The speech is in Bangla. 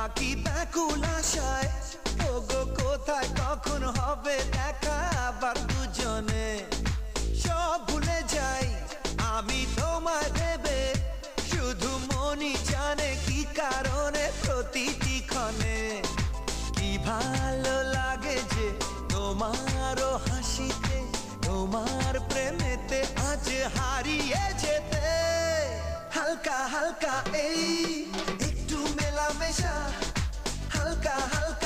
থাকি ব্যাকুল আশায়, ওগো কোথায় কখন হবে দেখা আবার দুজনে। সব ভুলে যাই আমি তোমায় ভেবে, শুধু মনই জানে কি কারণে প্রতিটি ক্ষণে। কি ভালো লাগে যে তোমারও হাসিতে, তোমার প্রেমেতে আজ হারিয়ে যেতে। হালকা হালকা এই একটু মেলামেশা, হালকা হালকা